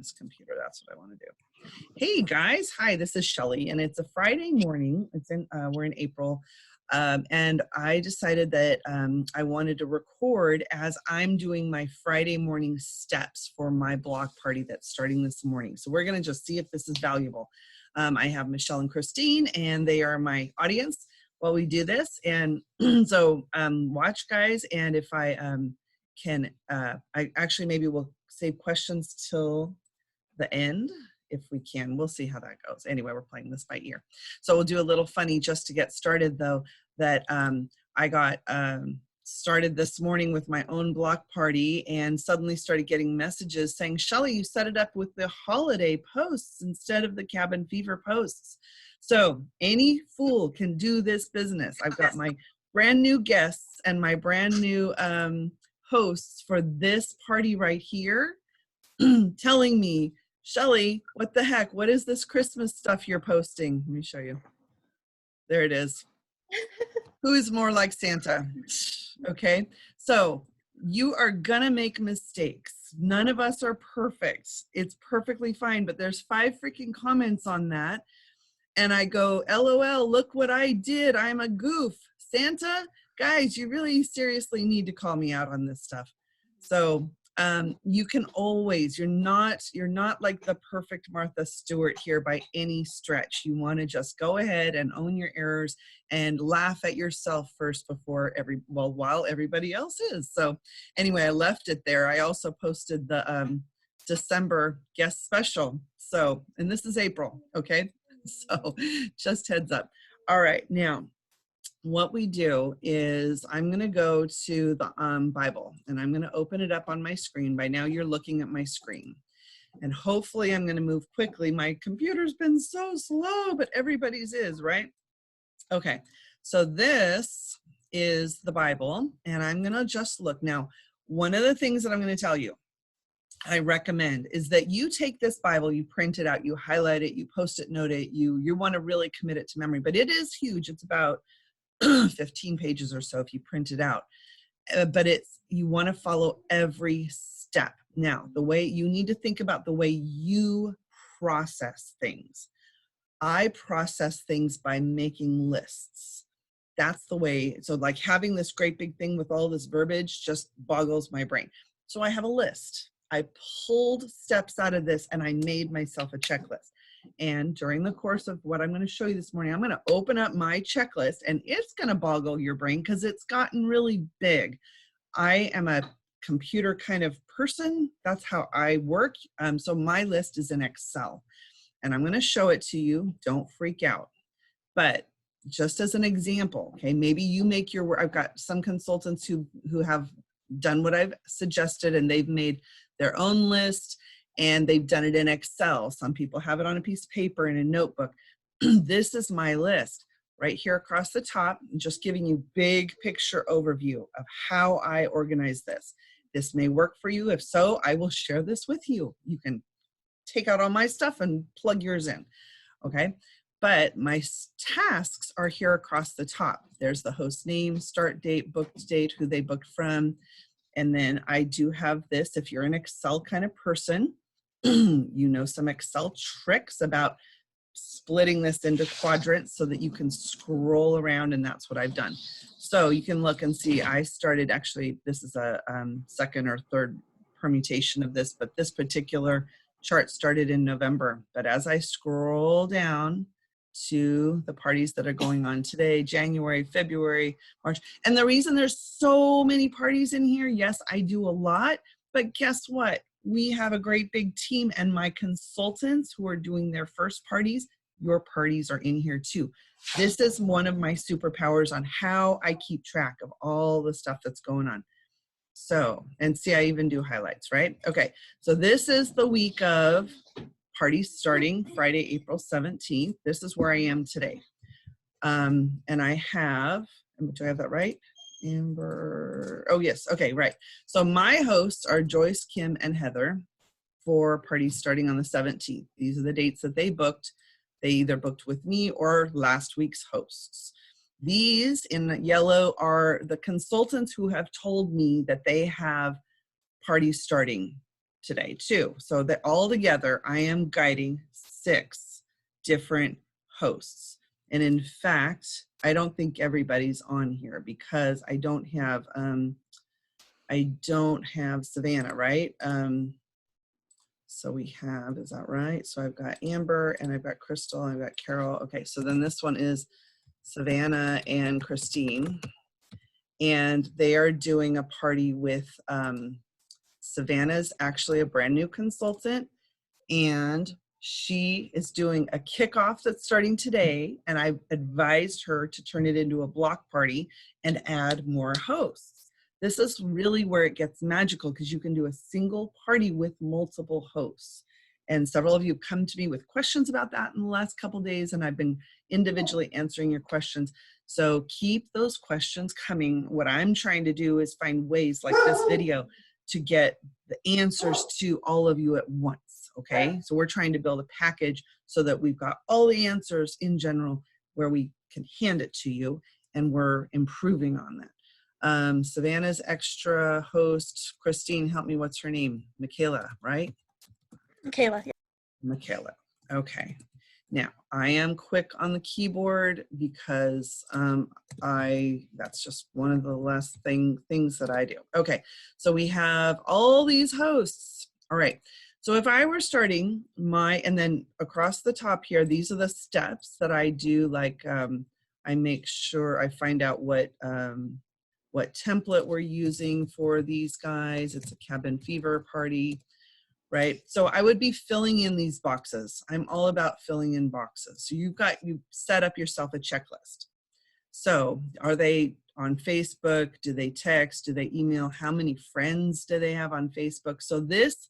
this computer. That's what I want to do. Hey guys, hi, this is Shelley, and it's a Friday morning. We're in April, and I decided that I wanted to record as I'm doing my Friday morning steps for my block party that's starting this morning. So we're going to just see if this is valuable. I have Michelle and Christine, and they are my audience while we do this. And so watch, guys, and if I I actually maybe will save questions till the end if we can. We'll see how that goes. Anyway, we're playing this by ear. So we'll do a little funny just to get started, though, that I got started this morning with my own block party and suddenly started getting messages saying, Shelley, you set it up with the holiday posts instead of the cabin fever posts. So any fool can do this business. I've got my brand new guests and my brand new hosts for this party right here telling me, Shelley, what the heck? What is this Christmas stuff you're posting? Let me show you. There it is. Who is more like Santa? Okay, so you are gonna make mistakes. None of us are perfect. It's perfectly fine, but there's 5 freaking comments on that. And I go, LOL, look what I did. I'm a goof. Santa, guys, you really seriously need to call me out on this stuff. So you can always, you're not like the perfect Martha Stewart here by any stretch. You want to just go ahead and own your errors and laugh at yourself first before while everybody else is. So anyway, I left it there. I also posted the December guest special. So, and this is April, okay? So just heads up. All right, now what we do is I'm going to go to the Bible and I'm going to open it up on my screen. By now you're looking at my screen and hopefully I'm going to move quickly. My computer's been so slow, but everybody's is, right? Okay, so this is the Bible and I'm going to just look. Now, one of the things that I'm going to tell you, I recommend is that you take this Bible, you print it out, you highlight it, you post-it note it, you want to really commit it to memory, but it is huge. It's about 15 pages or so if you print it out, but you want to follow every step. Now, the way you need to think about the way you process things. I process things by making lists. That's the way. So like having this great big thing with all this verbiage just boggles my brain. So I have a list. I pulled steps out of this and I made myself a checklist. And during the course of what I'm going to show you this morning, I'm going to open up my checklist and it's going to boggle your brain because it's gotten really big. I am a computer kind of person. That's how I work. So my list is in Excel and I'm going to show it to you. Don't freak out. But just as an example, okay, maybe you make your work. I've got some consultants who have done what I've suggested and they've made their own list and they've done it in Excel. Some people have it on a piece of paper in a notebook. This is my list right here across the top, just giving you big picture overview of how I organize this. This may work for you. If so, I will share this with you. You can take out all my stuff and plug yours in, okay? But my tasks are here across the top. There's the host name, start date, booked date, who they booked from. And then I do have this, if you're an Excel kind of person, you know some Excel tricks about splitting this into quadrants so that you can scroll around, and that's what I've done. So you can look and see, I started, actually, this is a second or third permutation of this, but this particular chart started in November. But as I scroll down to the parties that are going on today, January, February, March. And the reason there's so many parties in here, yes, I do a lot, but guess what? We have a great big team and my consultants who are doing their first parties, your parties are in here too. This is one of my superpowers on how I keep track of all the stuff that's going on. So, and see, I even do highlights, right? Okay, so this is the week of parties starting Friday, April 17th. This is where I am today. And I have, do I have that right? Amber, oh yes, okay, right. So my hosts are Joyce, Kim, and Heather for parties starting on the 17th. These are the dates that they booked. They either booked with me or last week's hosts. These in yellow are the consultants who have told me that they have parties starting today too. So that all together, I am guiding 6 different hosts. And in fact, I don't think everybody's on here because I don't have Savannah, right? So we have, is that right? So I've got Amber and I've got Crystal and I've got Carol. Okay, so then this one is Savannah and Christine. And they are doing a party with Savannah's actually a brand new consultant, and she is doing a kickoff that's starting today, and I've advised her to turn it into a block party and add more hosts. This is really where it gets magical because you can do a single party with multiple hosts. And several of you come to me with questions about that in the last couple of days, and I've been individually answering your questions. So keep those questions coming. What I'm trying to do is find ways like this video to get the answers to all of you at once, okay? So we're trying to build a package so that we've got all the answers in general where we can hand it to you, and we're improving on that. Savannah's extra host, Christine, help me, what's her name? Michaela, right? Michaela, yeah. Michaela, okay. Now, I am quick on the keyboard because that's just one of the last things that I do. Okay, so we have all these hosts. All right, so if I were starting and then across the top here, these are the steps that I do, like I make sure I find out what template we're using for these guys. It's a cabin fever party. Right? So I would be filling in these boxes. I'm all about filling in boxes. So you set up yourself a checklist. So are they on Facebook? Do they text? Do they email? How many friends do they have on Facebook? So this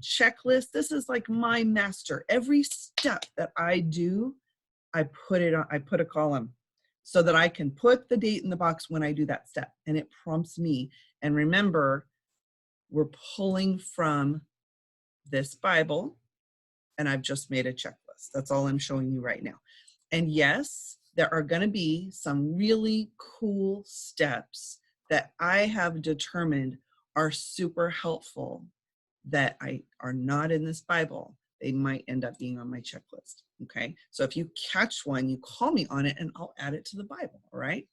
checklist, this is like my master. Every step that I do, I put a column so that I can put the date in the box when I do that step, and it prompts me. And remember, we're pulling from this Bible, and I've just made a checklist. That's all I'm showing you right now. And yes, there are going to be some really cool steps that I have determined are super helpful that are not in this Bible. They might end up being on my checklist. Okay, so if you catch one, you call me on it and I'll add it to the Bible. All right,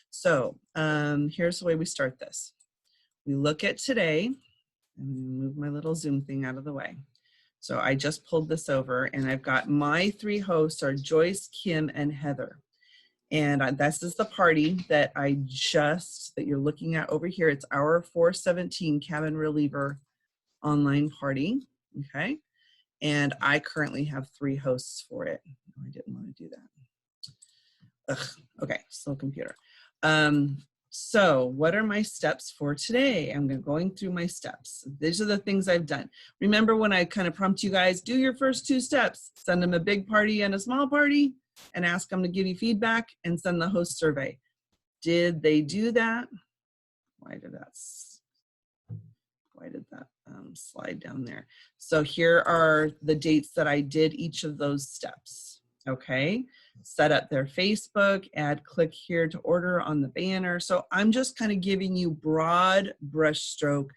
so here's the way we start this. We look at today. And move my little Zoom thing out of the way. So I just pulled this over, and I've got my 3 hosts are Joyce, Kim, and Heather. And this is the party that that you're looking at over here. It's our 417 Cabin Reliever online party, okay? And I currently have 3 hosts for it. Oh, I didn't want to do that. Ugh, okay, slow computer. So what are my steps for today? I'm going through my steps. These are the things I've done. Remember when I kind of prompt you guys, do your first 2 steps, send them a big party and a small party, and ask them to give you feedback, and send the host survey. Did they do that? Why did that slide down there? So here are the dates that I did each of those steps. Okay, set up their Facebook, click here to order on the banner. So I'm just kind of giving you broad brushstroke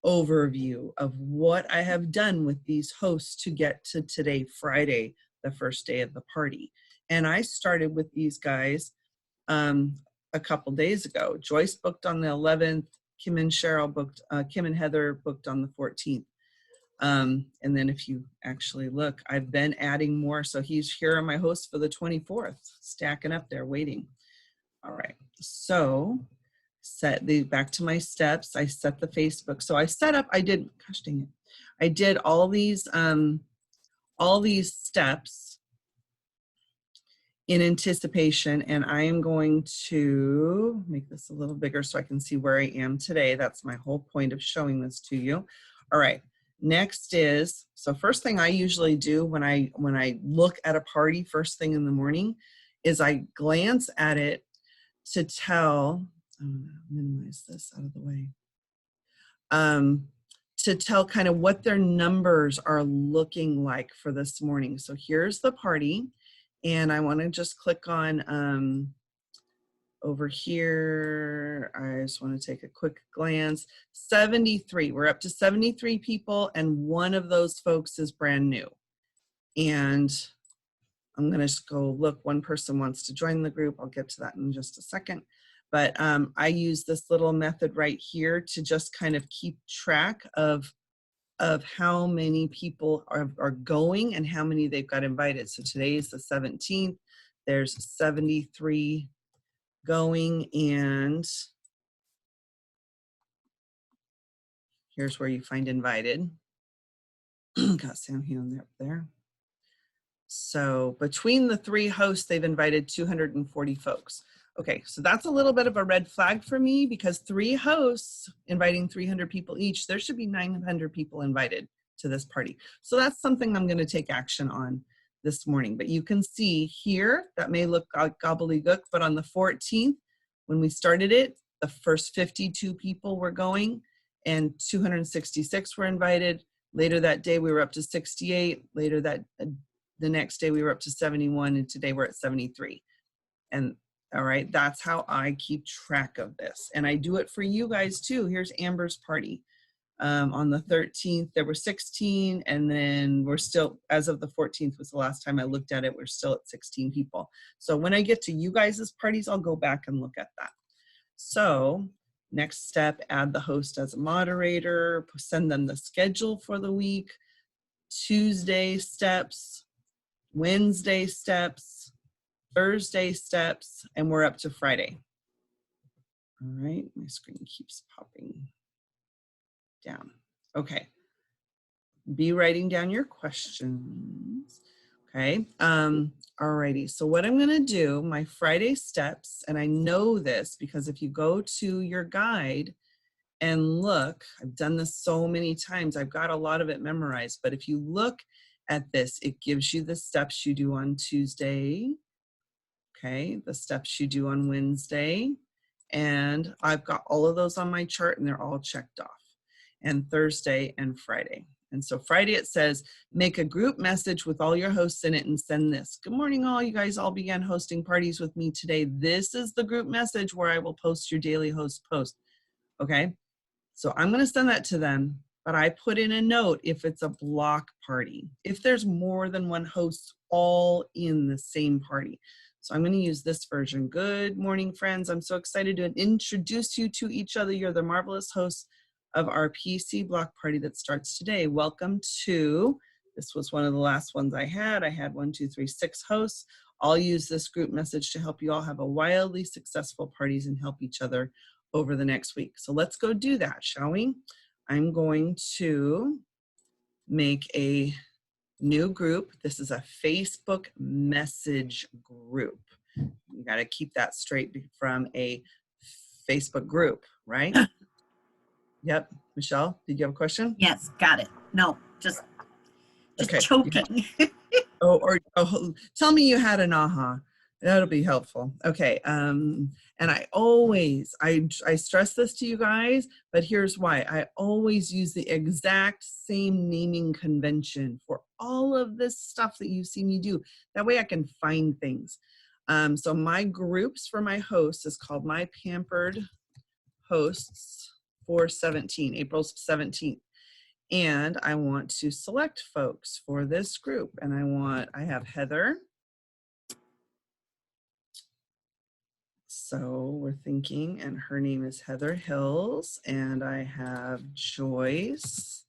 overview of what I have done with these hosts to get to today, Friday, the first day of the party. And I started with these guys a couple days ago. Joyce booked on the 11th, Kim and Heather booked on the 14th. And then if you actually look, I've been adding more. So here are my hosts for the 24th, stacking up there, waiting. All right, so back to my steps. I set the Facebook. So gosh dang it. I did all these steps in anticipation, and I am going to make this a little bigger so I can see where I am today. That's my whole point of showing this to you. All right. Next is, so first thing I usually do when I look at a party first thing in the morning is I glance at it to tell, I'm gonna minimize this out of the way, to tell kind of what their numbers are looking like for this morning. So here's the party, and I want to just click on over here, I just want to take a quick glance. 73, we're up to 73 people, and one of those folks is brand new. And I'm gonna just go look, one person wants to join the group. I'll get to that in just a second. But I use this little method right here to just kind of keep track of how many people are going and how many they've got invited. So today is the 17th. There's 73 going, and here's where you find invited. Got Sam here and there. So between the 3 hosts, they've invited 240 folks. Okay, so that's a little bit of a red flag for me, because 3 hosts inviting 300 people each, there should be 900 people invited to this party. So that's something I'm going to take action on this morning. But you can see here, that may look gobbledygook, but on the 14th, when we started it, the first 52 people were going and 266 were invited. Later that day, we were up to 68. Later the next day we were up to 71, and today we're at 73. And all right, that's how I keep track of this. And I do it for you guys too. Here's Amber's party. On the 13th, there were 16, and then we're still, as of the 14th was the last time I looked at it, we're still at 16 people. So when I get to you guys' parties, I'll go back and look at that. So next step, add the host as a moderator, send them the schedule for the week, Tuesday steps, Wednesday steps, Thursday steps, and we're up to Friday. All right, my screen keeps popping down. Okay, be writing down your questions. Okay, alrighty, so what I'm gonna do, my Friday steps, and I know this because if you go to your guide and look, I've done this so many times, I've got a lot of it memorized, but if you look at this, it gives you the steps you do on Tuesday, okay, the steps you do on Wednesday, and I've got all of those on my chart and they're all checked off, and Thursday and Friday. And so Friday it says, make a group message with all your hosts in it and send this. Good morning all, you guys all began hosting parties with me today. This is the group message where I will post your daily host post, okay? So I'm gonna send that to them, but I put in a note if it's a block party, if there's more than one host all in the same party. So I'm gonna use this version. Good morning, friends. I'm so excited to introduce you to each other. You're the marvelous hosts of our PC block party that starts today. Welcome to, this was one of the last ones I had. I had 1, 2, 3, 6 hosts. I'll use this group message to help you all have a wildly successful parties and help each other over the next week. So let's go do that, shall we? I'm going to make a new group. This is a Facebook message group. You got to keep that straight from a Facebook group, right? Yep. Michelle, did you have a question? Yes, got it. No, just Okay, choking. Tell me you had an aha. That'll be helpful. Okay. And I always, I stress this to you guys, but here's why. I always use the exact same naming convention for all of this stuff that you see me do. That way I can find things. So my groups for my hosts is called My Pampered Hosts for 17, April 17th. And I want to select folks for this group. And I have Heather. So we're thinking, and her name is Heather Hills, and I have Joyce.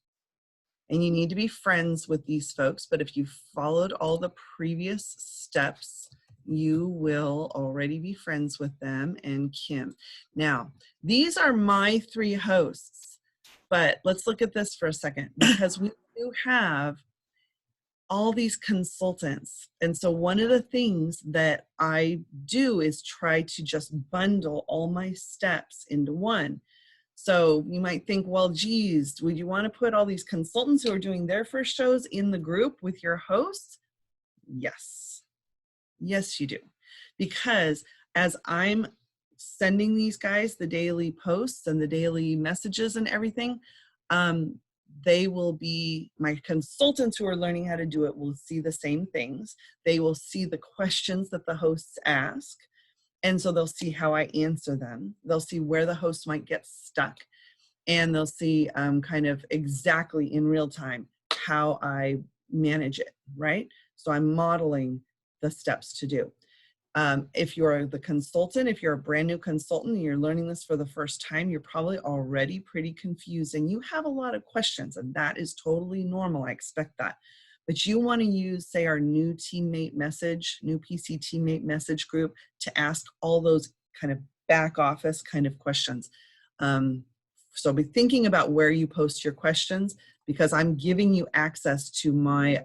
And you need to be friends with these folks, but if you followed all the previous steps, you will already be friends with them, and Kim. Now, these are my 3 hosts, but let's look at this for a second, because we do have all these consultants. And so one of the things that I do is try to just bundle all my steps into one. So you might think, well, geez, would you want to put all these consultants who are doing their first shows in the group with your hosts? Yes. Yes, you do. Because as I'm sending these guys the daily posts and the daily messages and everything, they will be, my consultants who are learning how to do it will see the same things. They will see the questions that the hosts ask. And so they'll see how I answer them. They'll see where the host might get stuck. And they'll see kind of exactly in real time how I manage it, right? So I'm modeling the steps to do. If you're the consultant, if you're a brand new consultant and you're learning this for the first time, you're probably already pretty confused and you have a lot of questions, and that is totally normal. I expect that. But you want to use, say, our new teammate message, new PC teammate message group to ask all those kind of back office kind of questions. So be thinking about where you post your questions, because I'm giving you access to my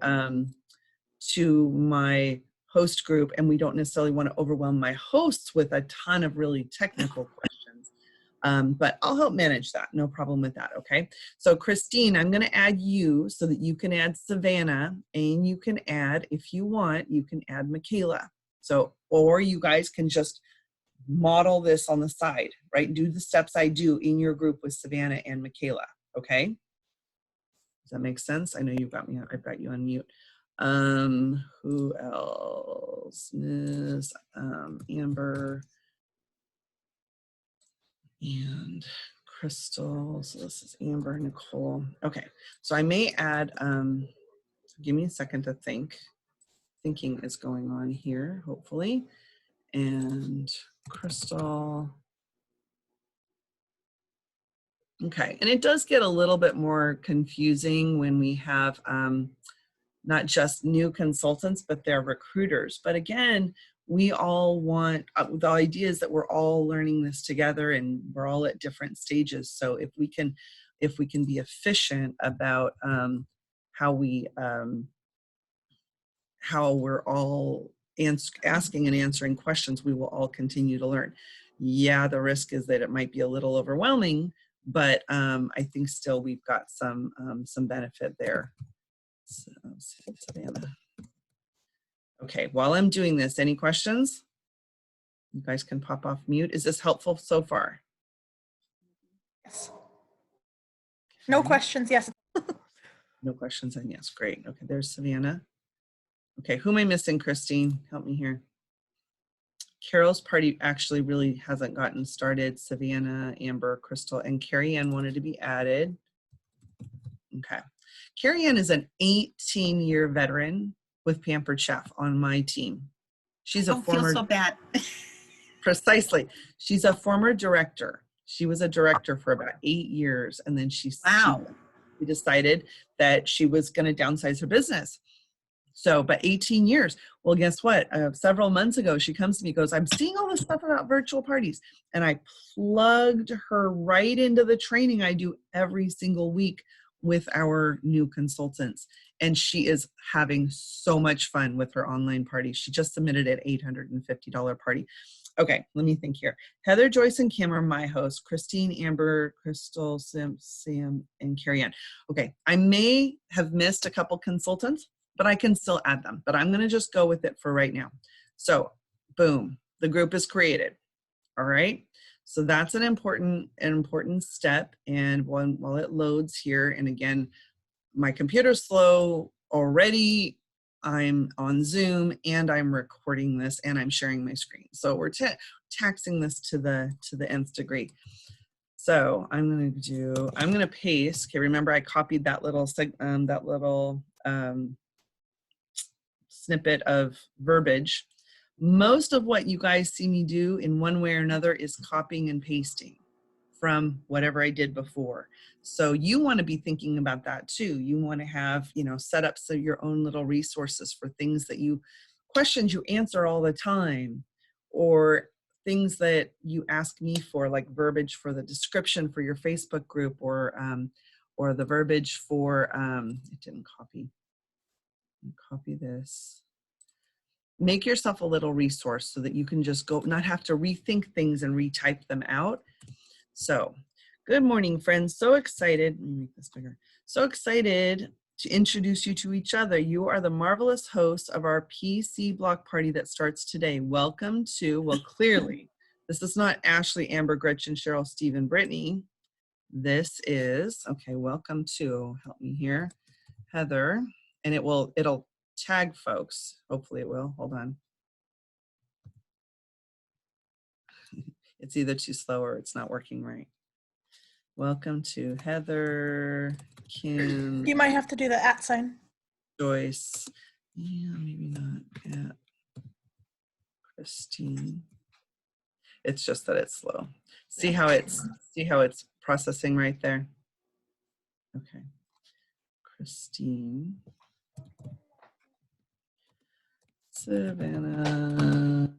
host group, and we don't necessarily want to overwhelm my hosts with a ton of really technical questions. But I'll help manage that. No problem with that, okay? So Christine, I'm going to add you so that you can add Savannah, and you can add, if you want, you can add Michaela. So, or you guys can just model this on the side, right? Do the steps I do in your group with Savannah and Michaela, okay? Does that make sense? I know you've got me, I've got you on mute. Who else? Miss Amber and Crystal. So this is Amber, Nicole. Okay, so I may add, give me a second to think. Thinking is going on here, hopefully. And Crystal. Okay, and it does get a little bit more confusing when we have not just new consultants, but they're recruiters. But again, we all want, the idea is that we're all learning this together and we're all at different stages. So if we can be efficient about how we're all asking and answering questions, we will all continue to learn. Yeah, the risk is that it might be a little overwhelming, but I think still we've got some benefit there. So, Savannah. Okay, while I'm doing this, any questions? You guys can pop off mute. Is this helpful so far? Yes. No Okay. questions, yes. No questions, and yes, great. Okay, there's Savannah. Okay, who am I missing, Christine? Help me here. Carol's party actually really hasn't gotten started. Savannah, Amber, Crystal, and Carrie Ann wanted to be added. Okay. Carrie Ann is an 18-year veteran with Pampered Chef on my team. She's a former. Feel so bad. Precisely. She's a former director. She was a director for about 8 years, and then she decided that she was going to downsize her business. So, but 18 years. Well, guess what? Several months ago, she comes to me, goes, I'm seeing all this stuff about virtual parties. And I plugged her right into the training I do every single week with our new consultants. And she is having so much fun with her online party. She just submitted an $850 party. Okay, let me think here. Heather, Joyce, and Kim are my hosts. Christine, Amber, Crystal, Sam, and Carrie Ann. Okay, I may have missed a couple consultants, but I can still add them. But I'm going to just go with it for right now. So, boom, the group is created. All right. So that's an important step. And while it loads here, and again, my computer's slow already. I'm on Zoom and I'm recording this and I'm sharing my screen. So we're taxing this to the nth degree. So I'm going to paste. Okay, remember I copied that little snippet of verbiage. Most of what you guys see me do in one way or another is copying and pasting from whatever I did before. So you want to be thinking about that too. You want to have, set up your own little resources for things that questions you answer all the time, or things that you ask me for, like verbiage for the description for your Facebook group, or the verbiage for, it didn't copy. Copy this. Make yourself a little resource so that you can just go, not have to rethink things and retype them out. So, good morning, friends. So excited. Let me make this bigger. So excited to introduce you to each other. You are the marvelous hosts of our PC block party that starts today. Welcome to, well, clearly, this is not Ashley, Amber, Gretchen, Cheryl, Steve, and Brittany. This is, okay, welcome to, help me here, Heather. And it'll tag folks. Hopefully it will. Hold on. It's either too slow or it's not working right. Welcome to Heather, Kim, You might have to do the @ sign. Joyce. Yeah, maybe not. At Christine. It's just that it's slow. See how it's processing right there? Okay. Christine. Savannah.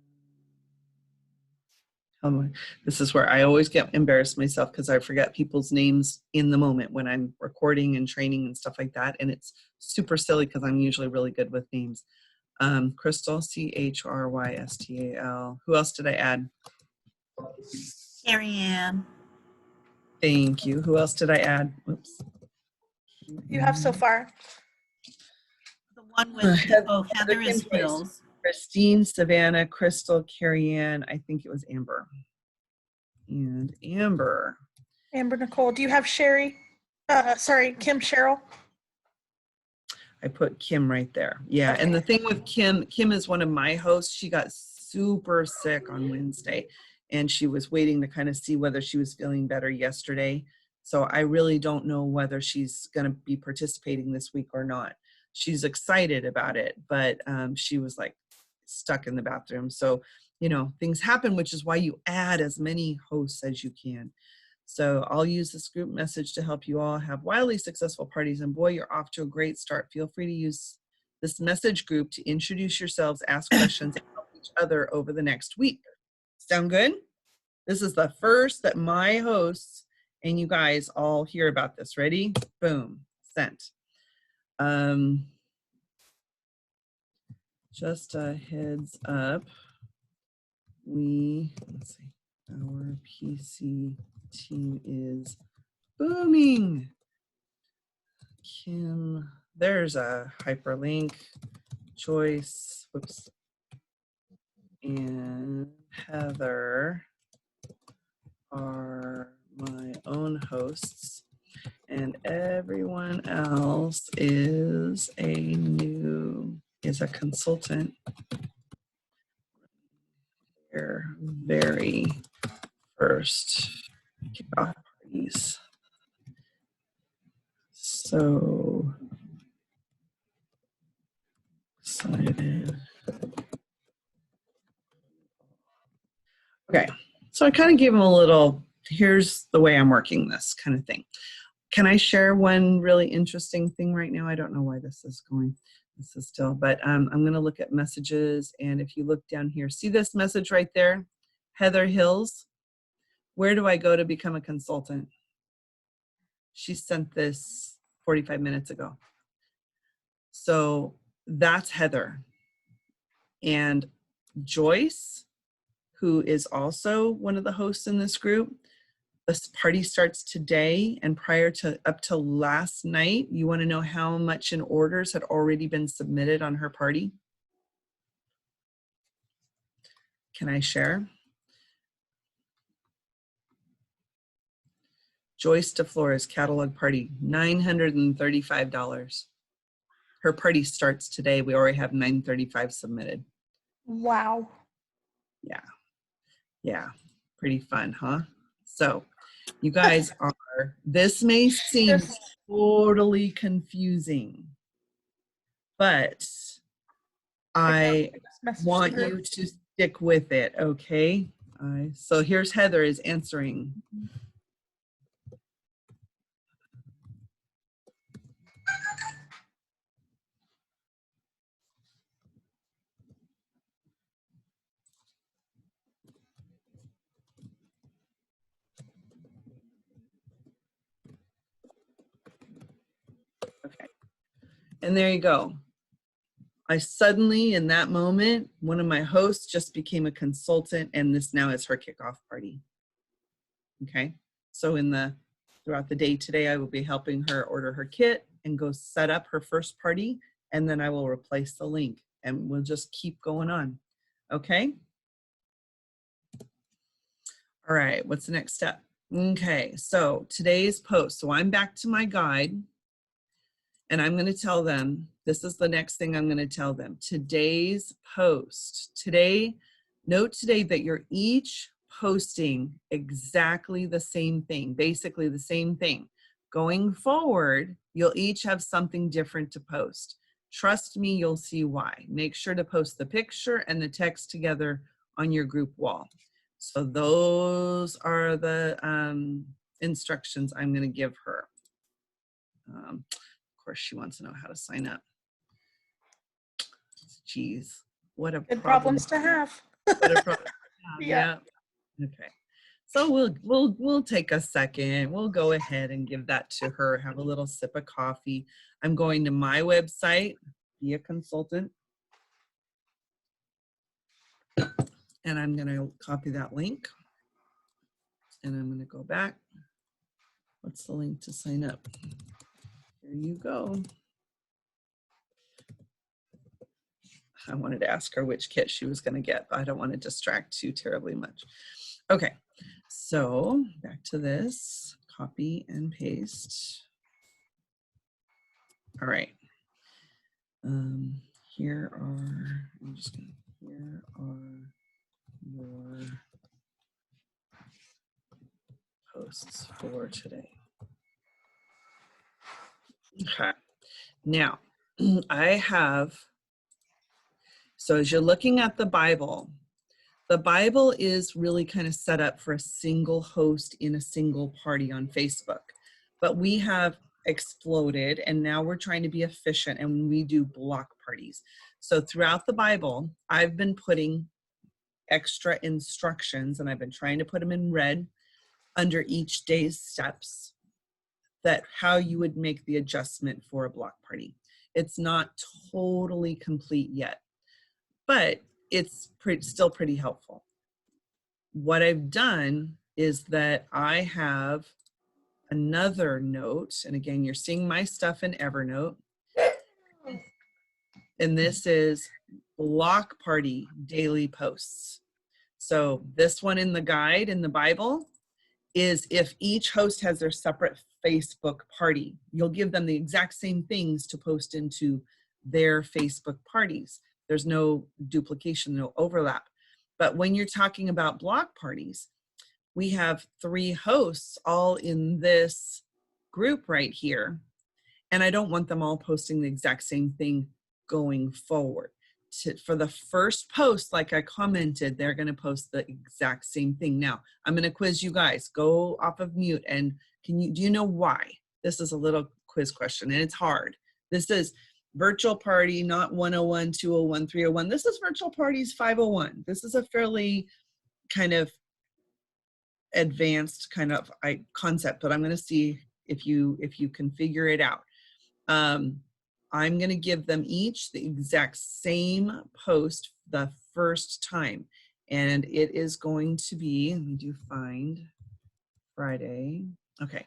This is where I always get embarrassed myself because I forget people's names in the moment when I'm recording and training and stuff like that. And it's super silly because I'm usually really good with names. Crystal, Chrystal. Who else did I add? Carrie Ann. Thank you. Who else did I add? Whoops. You have so far. The one with Heather Kim, is Joyce, Hills. Christine, Savannah, Crystal, Carrie Ann. I think it was Amber. And Amber. Amber Nicole. Do you have Sherry? Sorry, Kim Cheryl. I put Kim right there. Yeah. And the thing with Kim is one of my hosts. She got super sick on Wednesday and she was waiting to kind of see whether she was feeling better yesterday. So I really don't know whether she's going to be participating this week or not. She's excited about it, but she was like stuck in the bathroom. So, you know, things happen, which is why you add as many hosts as you can. So I'll use this group message to help you all have wildly successful parties. And boy, you're off to a great start. Feel free to use this message group to introduce yourselves, ask questions, and help each other over the next week. Sound good? This is the first that my hosts and you guys all hear about this. Ready? Boom. Sent. Just a heads up. Let's see, our PC team is booming. Kim, there's a hyperlink. Joyce, whoops, and Heather are my own hosts, and everyone else is a consultant. Their very first kickoff parties. So excited. Okay, so I kind of gave them a little, here's the way I'm working this kind of thing. Can I share one really interesting thing right now? I don't know why this is going. This is still, but I'm going to look at messages. And if you look down here, see this message right there? Heather Hills. Where do I go to become a consultant? She sent this 45 minutes ago. So that's Heather. And Joyce, who is also one of the hosts in this group, this party starts today, and prior to up till last night, you want to know how much in orders had already been submitted on her party? Can I share? Joyce DeFlores catalog party, $935. Her party starts today. We already have $935 submitted. Wow. Yeah, pretty fun, huh? So you guys this may seem totally confusing, but I want you to stick with it, okay? So here's Heather is answering. Okay, and there you go. I suddenly, in that moment, one of my hosts just became a consultant, and this now is her kickoff party. Okay, so throughout the day today, I will be helping her order her kit and go set up her first party, and then I will replace the link, and we'll just keep going on. Okay. All right, what's the next step? Okay, so today's post. So I'm back to my guide, and I'm going to tell them, this is the next thing I'm going to tell them. Today's post. Note today that you're each posting exactly the same thing, basically the same thing. Going forward, you'll each have something different to post. Trust me, you'll see why. Make sure to post the picture and the text together on your group wall. So those are the instructions I'm going to give her. Of course, she wants to know how to sign up. Geez, what a Good problem. problems to have. What a problem. Yeah. Yeah. Okay. So we'll take a second. We'll go ahead and give that to her. Have a little sip of coffee. I'm going to my website, Be a Consultant, and I'm going to copy that link. And I'm going to go back. What's the link to sign up? Here you go. I wanted to ask her which kit she was going to get, but I don't want to distract too terribly much. Okay, so back to this, copy and paste. All right. Here are your posts for today. Okay. Now, so as you're looking at the Bible is really kind of set up for a single host in a single party on Facebook. But we have exploded, and now we're trying to be efficient, and we do block parties. So throughout the Bible, I've been putting extra instructions, and I've been trying to put them in red under each day's steps, that how you would make the adjustment for a block party. It's not totally complete yet, but it's still pretty helpful. What I've done is that I have another note, and again, you're seeing my stuff in Evernote, and this is block party daily posts. So this one in the guide in the Bible is if each host has their separate Facebook party, you'll give them the exact same things to post into their Facebook parties. There's no duplication, no overlap. But when you're talking about block parties, we have 3 hosts all in this group right here. And I don't want them all posting the exact same thing going forward. For the first post, like I commented, they're going to post the exact same thing. Now, I'm going to quiz you guys. Go off of mute, and do you know why? This is a little quiz question, and it's hard. This is virtual party, not 101, 201, 301. This is virtual parties 501. This is a fairly kind of advanced kind of concept, but I'm going to see if you can figure it out. I'm going to give them each the exact same post the first time, and it is going to be, let me do find Friday. Okay,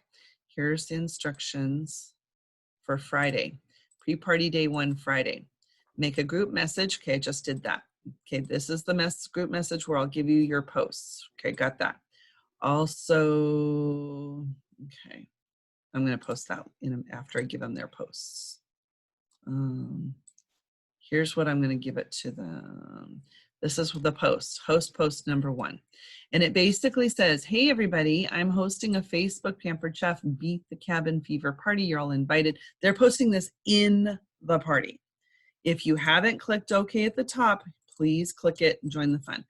here's the instructions for Friday. Pre-party day 1 Friday. Make a group message. Okay, I just did that. Okay, this is the group message where I'll give you your posts. Okay, got that. Also, okay, I'm going to post that after I give them their posts. Here's what I'm going to give it to them. This is the post post number 1. And it basically says, hey, everybody, I'm hosting a Facebook Pampered Chef Beat the Cabin Fever party. You're all invited. They're posting this in the party. If you haven't clicked OK at the top, please click it and join the fun.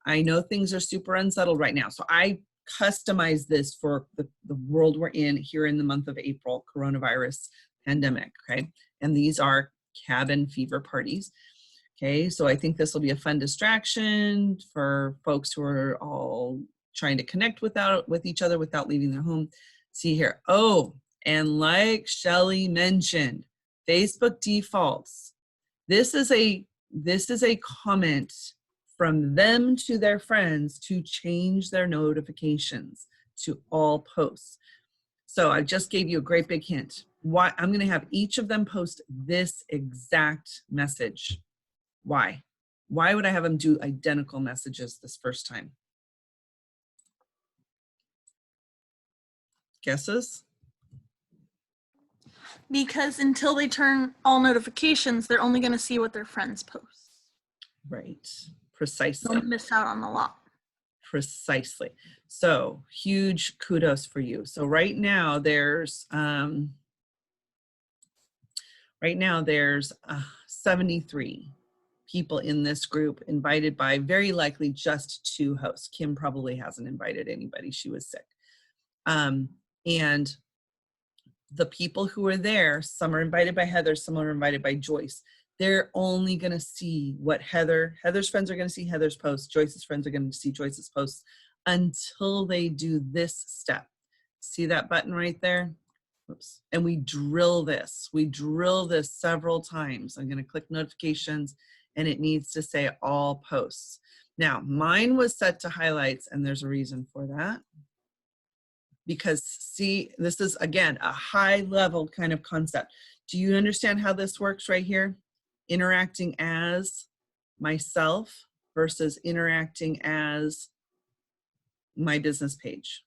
I know things are super unsettled right now, so I customize this for the world we're in here in the month of April, coronavirus pandemic, okay? And these are cabin fever parties. Okay, so I think this will be a fun distraction for folks who are all trying to connect with each other without leaving their home. See here. Oh, and like Shelley mentioned, Facebook defaults. This is a comment from them to their friends to change their notifications to all posts. So I just gave you a great big hint. Why I'm going to have each of them post this exact message. Why? Why would I have them do identical messages this first time? Guesses? Because until they turn all notifications, they're only going to see what their friends post. Right. Precisely. They'll miss out on a lot. Precisely. So huge kudos for you. So right now there's 73 people in this group, invited by very likely just 2 hosts. Kim probably hasn't invited anybody. She was sick. And the people who are there, some are invited by Heather, some are invited by Joyce. They're only going to see what Heather's friends are going to see Heather's posts. Joyce's friends are going to see Joyce's posts until they do this step. See that button right there? Oops. And we drill this. We drill this several times. I'm going to click notifications, and it needs to say all posts. Now, mine was set to highlights, and there's a reason for that. Because see, this is, again, a high level kind of concept. Do you understand how this works right here? Interacting as myself versus interacting as my business page.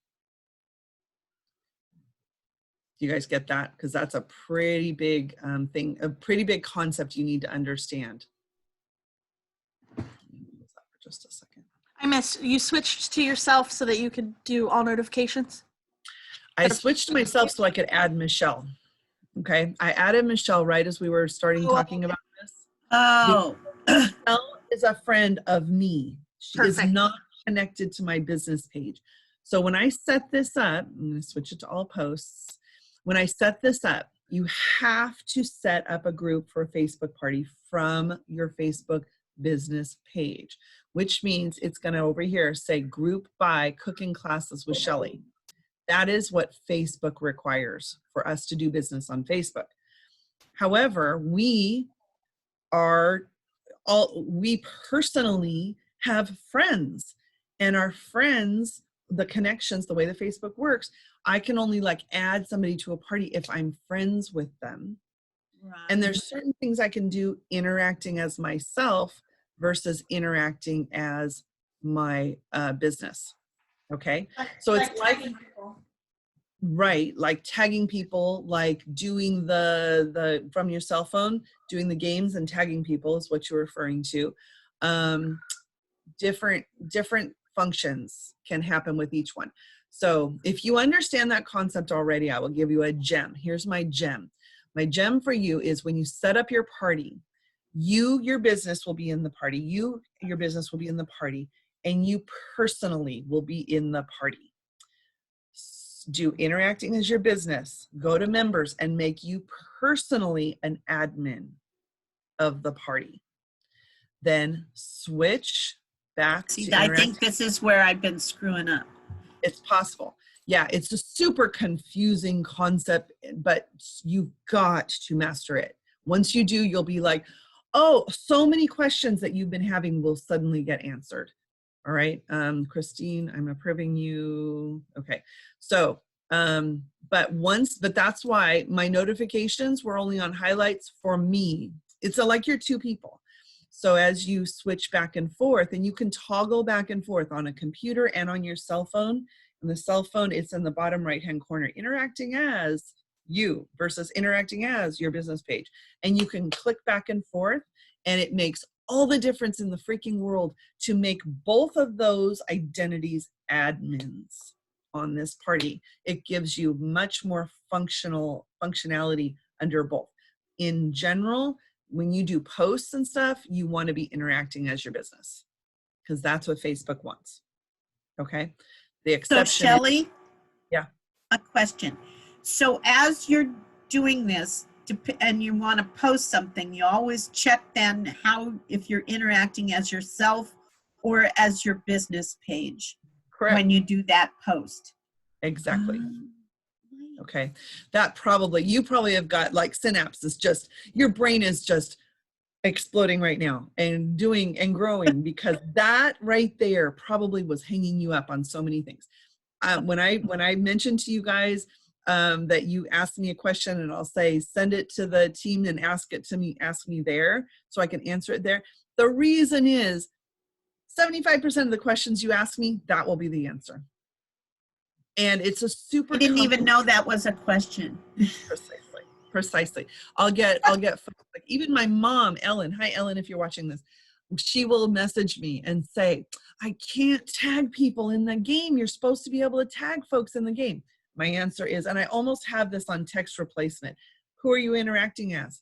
Do you guys get that? Because that's a pretty big thing, a pretty big concept you need to understand. Just a second. I missed, you switched to yourself so that you could do all notifications? I switched to myself so I could add Michelle. Okay, I added Michelle right as we were starting talking about this. Oh. Michelle is a friend of me. She Perfect. is not connected to my business page. So when I set this up, I'm going to switch it to all posts. When I set this up, you have to set up a group for a Facebook party from your Facebook business page, which means it's going to over here say group by cooking classes with Shelley. That is what Facebook requires for us to do business on Facebook. However, we personally have friends, and our friends, the connections, the way that Facebook works, I can only like add somebody to a party if I'm friends with them. Right. And there's certain things I can do interacting as myself versus interacting as my business. Okay. So it's like, right, like tagging people, like doing the from your cell phone, doing the games and tagging people is what you're referring to. Different functions can happen with each one. So if you understand that concept already, I will give you a gem. Here's my gem. My gem for you is when you set up your party, your business will be in the party. Your business will be in the party, and you personally will be in the party. Do interacting as your business. Go to members and make you personally an admin of the party. Then switch back to See, I think this is where I've been screwing up. It's possible. Yeah, it's a super confusing concept, but you've got to master it. Once you do, you'll be like, oh, so many questions that you've been having will suddenly get answered. All right, Christine, I'm approving you. Okay, so, but that's why my notifications were only on highlights for me. It's like you're 2 people. So as you switch back and forth, and you can toggle back and forth on a computer and on your cell phone. And the cell phone, it's in the bottom right-hand corner, interacting as you versus interacting as your business page. And you can click back and forth, and it makes all the difference in the freaking world to make both of those identities admins on this party. It gives you much more functionality under both. In general, when you do posts and stuff, you want to be interacting as your business, because that's what Facebook wants. Okay. The exception. So Shelley, yeah. A question. So as you're doing this and you want to post something, you always check then if you're interacting as yourself or as your business page. Correct. When you do that post. Exactly. Okay. You probably have got like synapses, your brain is just exploding right now and doing and growing, because that right there probably was hanging you up on so many things. When I mentioned to you guys that you asked me a question, and I'll say, send it to the team and ask me there so I can answer it there. The reason is 75% of the questions you ask me, that will be the answer. And it's a super. I didn't even know that was a question. Precisely. I'll get like even my mom, Ellen. Hi, Ellen, if you're watching this. she will message me and say, I can't tag people in the game. You're supposed to be able to tag folks in the game. My answer is, and I almost have this on text replacement, who are you interacting as?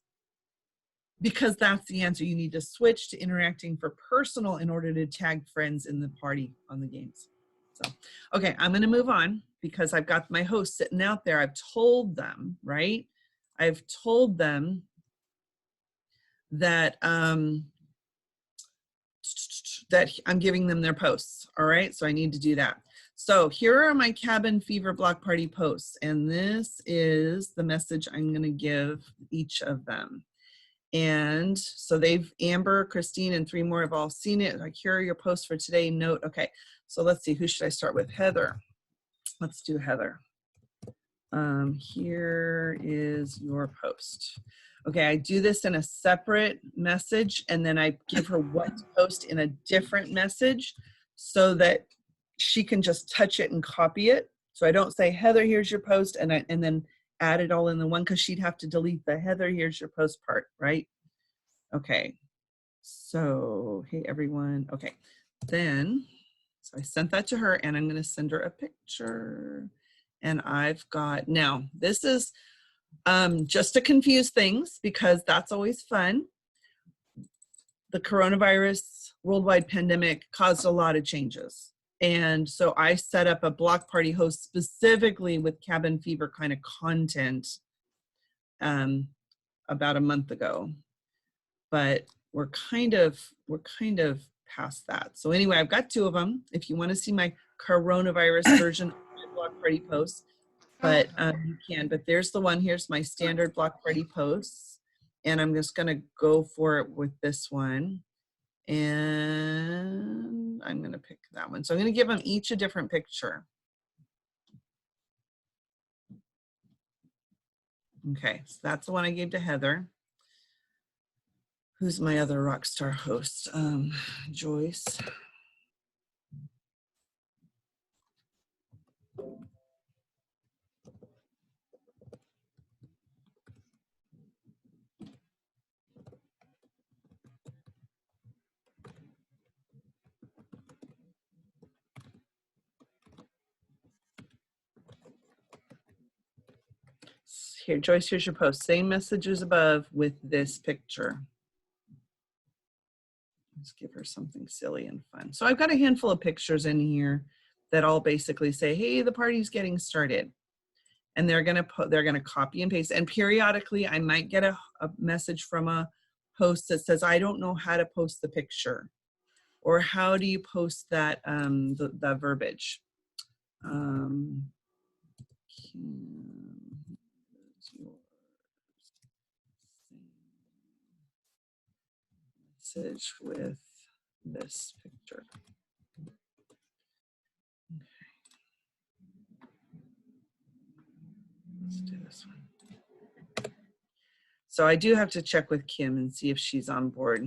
Because that's the answer. You need to switch to interacting for personal in order to tag friends in the party on the games. So, okay, I'm going to move on because I've got my host sitting out there. I've told them, right? I've told them that that I'm giving them their posts. All right, so I need to do that. So here are my cabin fever block party posts, and this is the message I'm going to give each of them. And so they've, Amber, Christine, and 3 more have all seen it. Like, here are your posts for today. Note. Okay, so let's see, who should I start with? Heather. Let's do Heather. Here is your post. Okay, I do this in a separate message, and then I give her what to post in a different message so that she can just touch it and copy it. So I don't say, Heather, here's your post, and then add it all in the one, because she'd have to delete the Heather, here's your post part, right? Okay, so hey everyone. Okay, then, so I sent that to her, and I'm going to send her a picture. And I've got, now this is just to confuse things, because that's always fun. The coronavirus worldwide pandemic caused a lot of changes. And so I set up a block party host specifically with cabin fever kind of content about a month ago. But we're kind of past that. So anyway, I've got 2 of them. If you want to see my coronavirus version of my block party posts, but you can. But there's the one. Here's my standard block party posts, and I'm just going to go for it with this one. And I'm going to pick that one. So I'm going to give them each a different picture. Okay, so that's the one I gave to Heather. Who's my other rock star host? Joyce. Here, Joyce, here's your post. Same messages above with this picture. Let's give her something silly and fun. So I've got a handful of pictures in here that all basically say, hey, the party's getting started. And they're gonna copy and paste. And periodically I might get a message from a host that says, I don't know how to post the picture. Or how do you post that, the verbiage? Message with this picture. Okay. Let's do this one. So I do have to check with Kim and see if she's on board.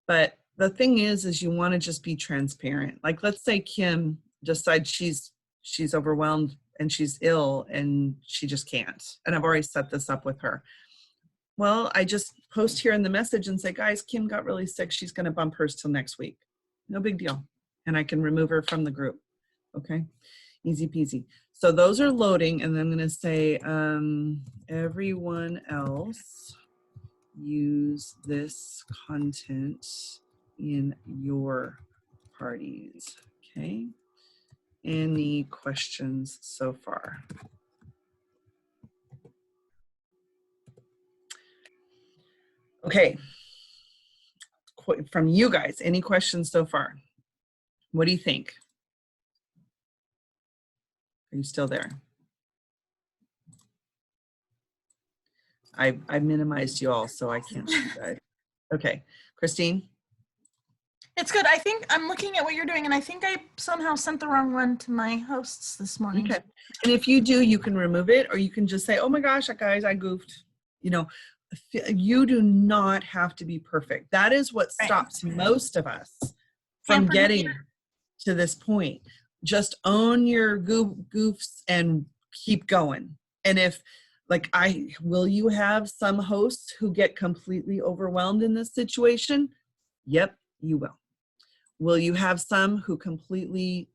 But the thing is you want to just be transparent. Like, let's say Kim decides she's overwhelmed and she's ill and she just can't. And I've already set this up with her. Well, I just post here in the message and say, guys, Kim got really sick. She's going to bump hers till next week. No big deal. And I can remove her from the group. Okay, easy peasy. So those are loading, and then I'm going to say, everyone else use this content in your parties. Okay. Any questions so far? Okay. From you guys, any questions so far? What do you think? Are you still there? I minimized you all, so I can't see that. Okay, Christine? It's good. I think I'm looking at what you're doing, and I think I somehow sent the wrong one to my hosts this morning. Okay, and if you do, you can remove it, or you can just say, oh my gosh, guys, I goofed. You know, you do not have to be perfect. That is what stops most of us from getting to this point. Just own your goofs and keep going. And if, will you have some hosts who get completely overwhelmed in this situation? Yep, you will. Will you have some who completely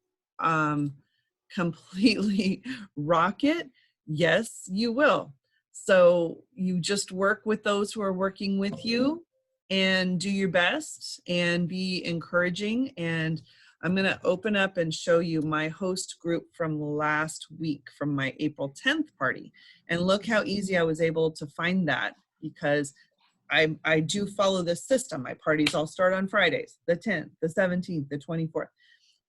rock it? Yes, you will. So you just work with those who are working with you and do your best and be encouraging. And I'm going to open up and show you my host group from last week, from my April 10th party. And look how easy I was able to find that, because I do follow this system. My parties all start on Fridays, the 10th, the 17th, the 24th.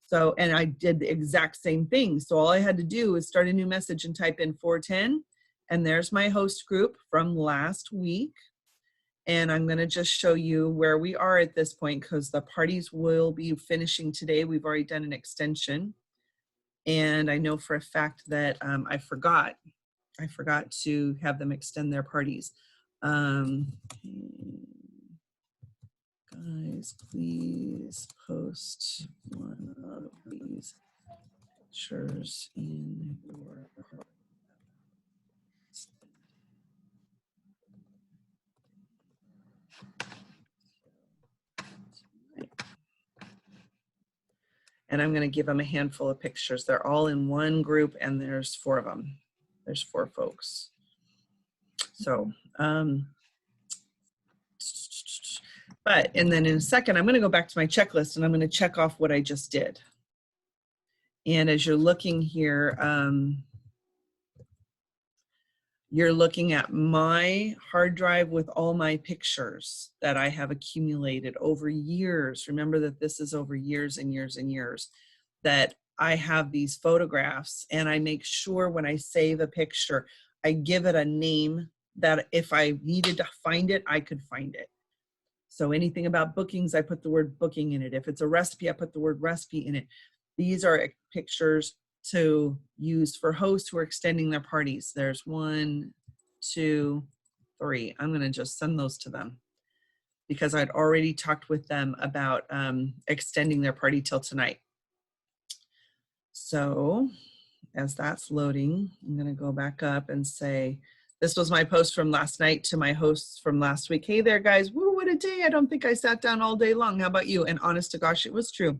So, and I did the exact same thing. So all I had to do is start a new message and type in 410. And there's my host group from last week. And I'm going to just show you where we are at this point, because the parties will be finishing today. We've already done an extension. And I know for a fact that I forgot to have them extend their parties. Guys, please post one of these pictures in your and I'm going to give them a handful of pictures. They're all in one group, and there's 4 of them. There's 4 folks. So, and then in a second, I'm going to go back to my checklist and I'm going to check off what I just did. And as you're looking here, you're looking at my hard drive with all my pictures that I have accumulated over years. Remember that this is over years and years and years that I have these photographs, and I make sure when I save a picture, I give it a name that if I needed to find it, I could find it. So anything about bookings, I put the word booking in it. If it's a recipe, I put the word recipe in it. These are pictures to use for hosts who are extending their parties. There's 1, 2, 3. I'm going to just send those to them because I'd already talked with them about extending their party till tonight. So as that's loading, I'm going to go back up and say, this was my post from last night to my hosts from last week. Hey there, guys. Woo, what a day. I don't think I sat down all day long. How about you? And honest to gosh, it was true.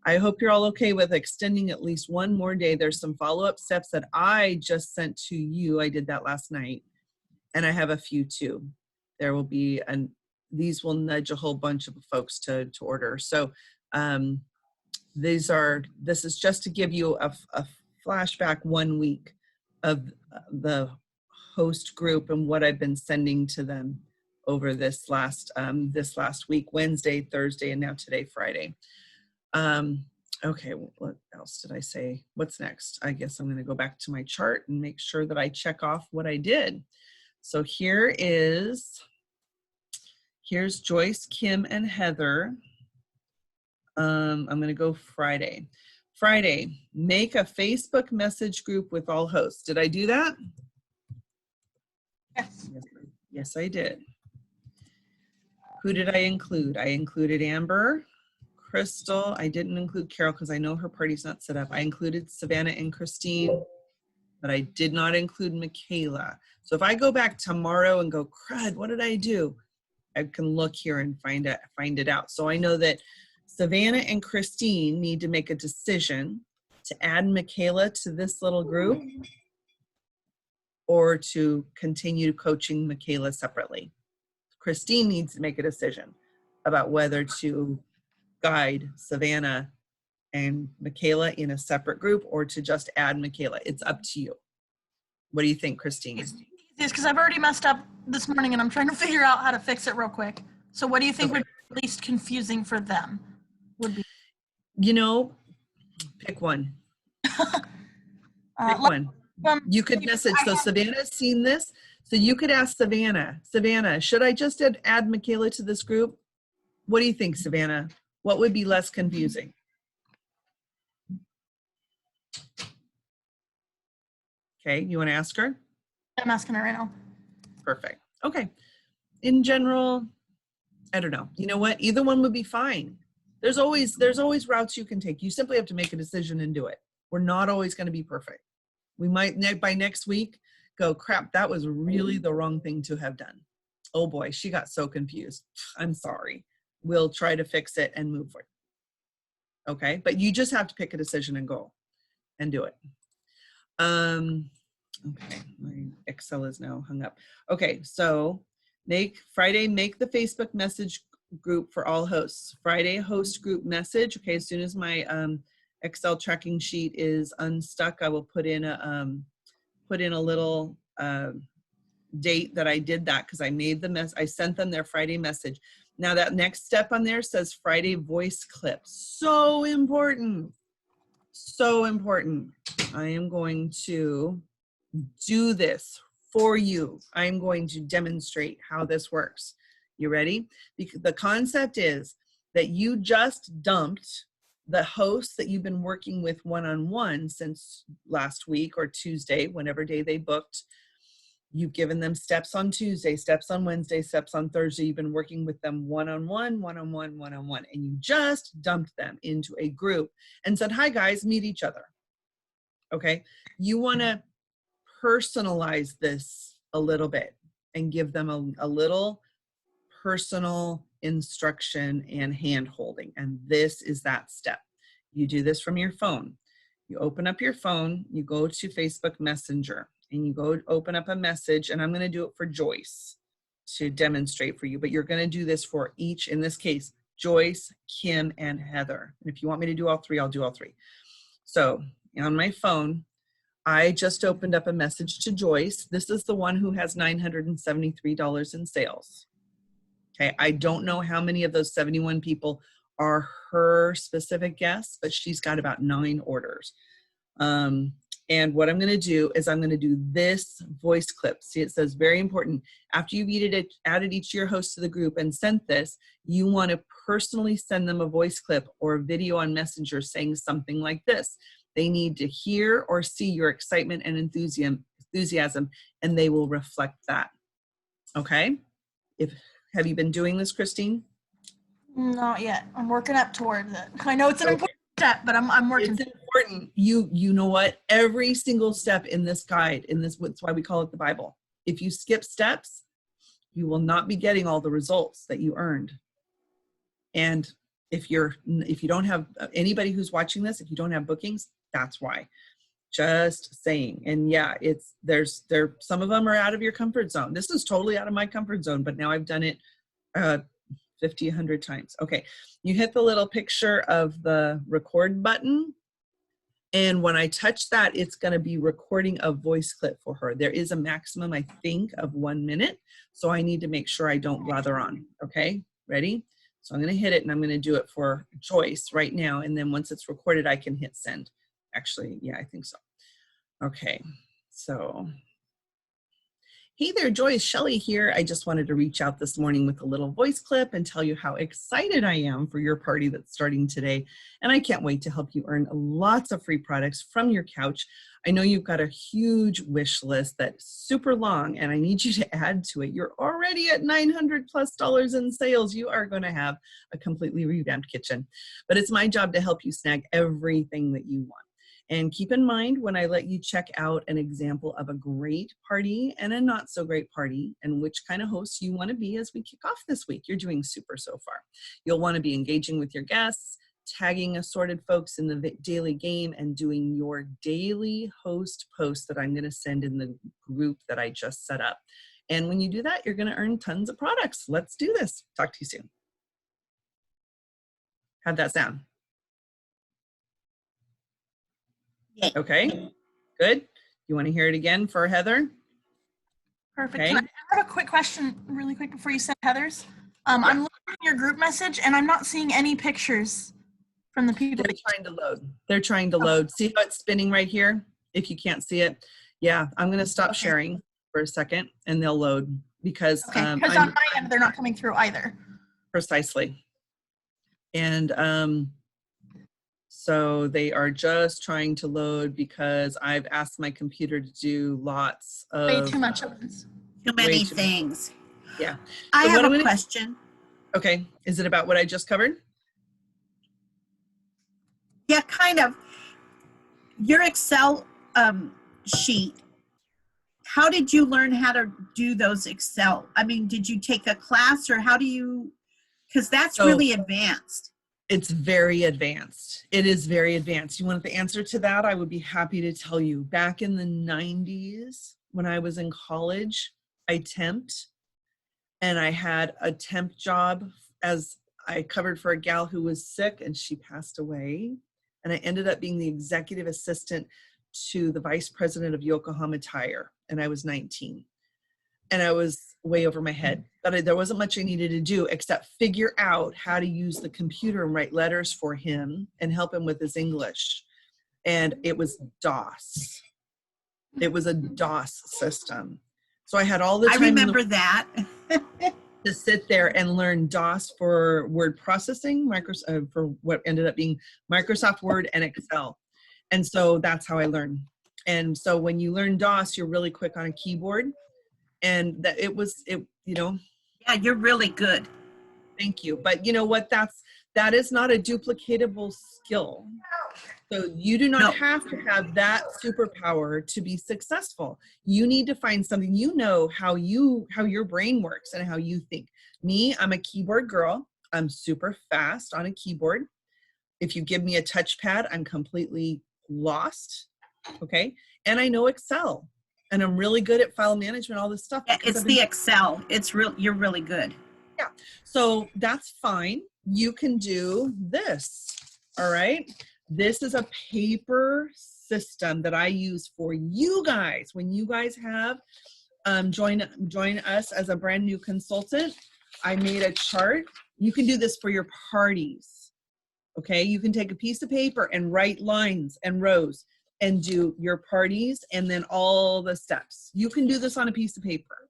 I hope you're all okay with extending at least one more day. There's some follow-up steps that I just sent to you. I did that last night. And I have a few too. There will be, and these will nudge a whole bunch of folks to order. So this is just to give you a flashback 1 week of the host group and what I've been sending to them over this last week, Wednesday, Thursday, and now today, Friday. Okay, what else did I say? What's next? I guess I'm going to go back to my chart and make sure that I check off what I did. So here's Joyce, Kim, and Heather. I'm going to go Friday. Friday, make a Facebook message group with all hosts. Did I do that? Yes. Yes, I did. Who did I include? I included Amber, Crystal. I didn't include Carol because I know her party's not set up. I included Savannah and Christine, but I did not include Michaela. So if I go back tomorrow and go, crud, what did I do? I can look here and find it out. So I know that Savannah and Christine need to make a decision to add Michaela to this little group or to continue coaching Michaela separately. Christine needs to make a decision about whether to guide Savannah and Michaela in a separate group or to just add Michaela. It's up to you. What do you think, Christine? It's because I've already messed up this morning and I'm trying to figure out how to fix it real quick. So what do you think would be least confusing for them? Would be, pick one. Pick one. You could message. So Savannah's seen this. So you could ask Savannah, should I just add Michaela to this group? What do you think, Savannah? What would be less confusing? Okay, you want to ask her? I'm asking her right now. Perfect. Okay. In general, I don't know. You know what? Either one would be fine. There's always routes you can take. You simply have to make a decision and do it. We're not always going to be perfect. We might, by next week, go, crap, that was really the wrong thing to have done. Oh boy, she got so confused. I'm sorry. we'll try to fix it and move forward. Okay, but you just have to pick a decision and go and do it. Okay, my Excel is now hung up. Okay, so Friday, make the Facebook message group for all hosts. Friday host group message. Okay, as soon as my Excel tracking sheet is unstuck, I will put in a little date that I did that, because I made I sent them their Friday message. Now that next step on there says Friday voice clip. So important. So important. I am going to do this for you. I'm going to demonstrate how this works. You ready? Because the concept is that you just dumped the hosts that you've been working with one-on-one since last week or Tuesday, whenever day they booked. You've given them steps on Tuesday, steps on Wednesday, steps on Thursday. You've been working with them one-on-one, one-on-one, one-on-one, and you just dumped them into a group and said, hi guys, meet each other. Okay. You want to personalize this a little bit and give them a little personal instruction and hand holding. And this is that step. You do this from your phone. You open up your phone, you go to Facebook Messenger, and you go open up a message, and I'm going to do it for Joyce to demonstrate for you, but you're going to do this for each, in this case, Joyce, Kim, and Heather. And if you want me to do all three, I'll do all three. So on my phone, I just opened up a message to Joyce. This is the one who has $973 in sales. Okay, I don't know how many of those 71 people are her specific guests, but she's got about 9 orders. And what I'm going to do is I'm going to do this voice clip. See, it says very important. After you've added each of your hosts to the group and sent this, you want to personally send them a voice clip or a video on Messenger saying something like this. They need to hear or see your excitement and enthusiasm, and they will reflect that. Okay? Have you been doing this, Christine? Not yet. I'm working up towards it. I know it's an important step, but I'm working. It's important. You know what? Every single step in this guide, that's why we call it the Bible. If you skip steps, you will not be getting all the results that you earned. And if you don't have anybody who's watching this, if you don't have bookings, that's why. Just saying. And yeah, some of them are out of your comfort zone. This is totally out of my comfort zone, but now I've done it 50, 100 times. Okay. You hit the little picture of the record button. And when I touch that, it's going to be recording a voice clip for her. There is a maximum, I think, of 1 minute. So I need to make sure I don't blather on. Okay. Ready? So I'm going to hit it, and I'm going to do it for Joyce right now. And then once it's recorded, I can hit send. Actually, yeah, I think so. Okay, so hey there, Joyce, Shelley here. I just wanted to reach out this morning with a little voice clip and tell you how excited I am for your party that's starting today. And I can't wait to help you earn lots of free products from your couch. I know you've got a huge wish list that's super long, and I need you to add to it. You're already at $900+ in sales. You are going to have a completely revamped kitchen. But it's my job to help you snag everything that you want. And keep in mind when I let you check out an example of a great party and a not so great party, and which kind of host you want to be as we kick off this week. You're doing super so far. You'll want to be engaging with your guests, tagging assorted folks in the daily game, and doing your daily host post that I'm going to send in the group that I just set up. And when you do that, you're going to earn tons of products. Let's do this. Talk to you soon. How'd that sound? Okay, good. You want to hear it again for Heather? Perfect. Okay. I have a quick question really quick before you send Heather's. I'm looking at your group message, and I'm not seeing any pictures from the people. They're trying to load. They're trying to load. See how it's spinning right here? If you can't see it. Yeah, I'm going to stop sharing for a second, and they'll load because on my end, they're not coming through either. Precisely. And so they are just trying to load because I've asked my computer to do lots of way too much of this. Too many things. Yeah. I have a question. Okay. Is it about what I just covered? Yeah, kind of. Your Excel sheet, how did you learn how to do those Excel? I mean, did you take a class, or how do you Because that's So- really advanced. It's very advanced. It is very advanced. You want the answer to that? I would be happy to tell you. Back in the 90s, when I was in college, I temped, and I had a temp job as I covered for a gal who was sick and she passed away. And I ended up being the executive assistant to the vice president of Yokohama Tire. And I was 19. And I was way over my head, but there wasn't much I needed to do except figure out how to use the computer and write letters for him and help him with his English. And it was DOS. It was a DOS system. So I had all the time I remember that. to sit there and learn DOS for word processing, for what ended up being Microsoft Word and Excel. And so that's how I learned. And so when you learn DOS, you're really quick on a keyboard. And that Yeah, you're really good. thank you. But you know what, that is not a duplicatable skill. So you do not have to have that superpower to be successful. You need to find something, how your brain works and how you think. Me, I'm a keyboard girl. I'm super fast on a keyboard. If you give me a touchpad, I'm completely lost. Okay. And I know Excel. And I'm really good at file management, all this stuff. Yeah, it's the Excel. You're really good. Yeah. So that's fine. You can do this. All right. This is a paper system that I use for you guys. When you guys have join us as a brand new consultant, I made a chart. You can do this for your parties. Okay. You can take a piece of paper and write lines and rows and do your parties and then all the steps. You can do this on a piece of paper.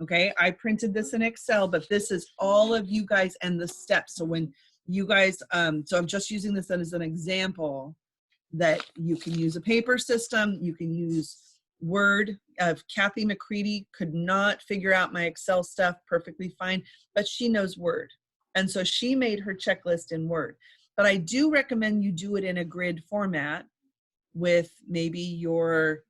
Okay, I printed this in Excel, but this is all of you guys and the steps. So when you guys, so I'm just using this as an example that you can use a paper system, you can use Word. Kathy McCready could not figure out my Excel stuff perfectly fine, but she knows Word. And so she made her checklist in Word. But I do recommend you do it in a grid format with maybe your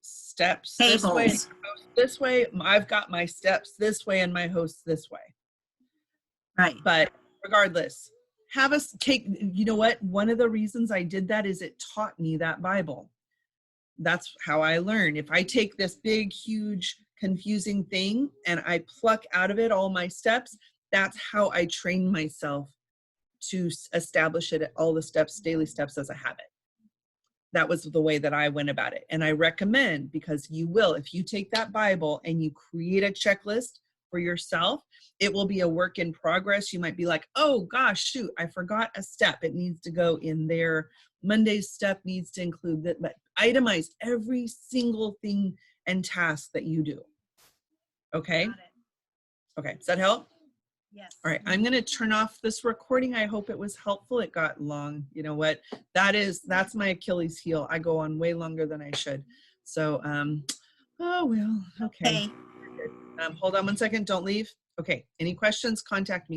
steps Tables. this way. I've got my steps this way and my hosts this way. Right. But regardless, have us take, you know what? One of the reasons I did that is it taught me that Bible. That's how I learn. If I take this big, huge, confusing thing and I pluck out of it all my steps, that's how I train myself to establish it, all the steps, daily steps as a habit. That was the way that I went about it. And I recommend, because you will, if you take that Bible and you create a checklist for yourself, it will be a work in progress. You might be like, oh gosh, shoot, I forgot a step. It needs to go in there. Monday's step needs to include that, but itemize every single thing and task that you do. Okay. Okay. Does that help? Yes. All right, I'm going to turn off this recording. I hope it was helpful. It got long. You know what? That's my Achilles heel. I go on way longer than I should. So, oh, well, okay. Okay. Hold on one second. Don't leave. Okay. Any questions? Contact me.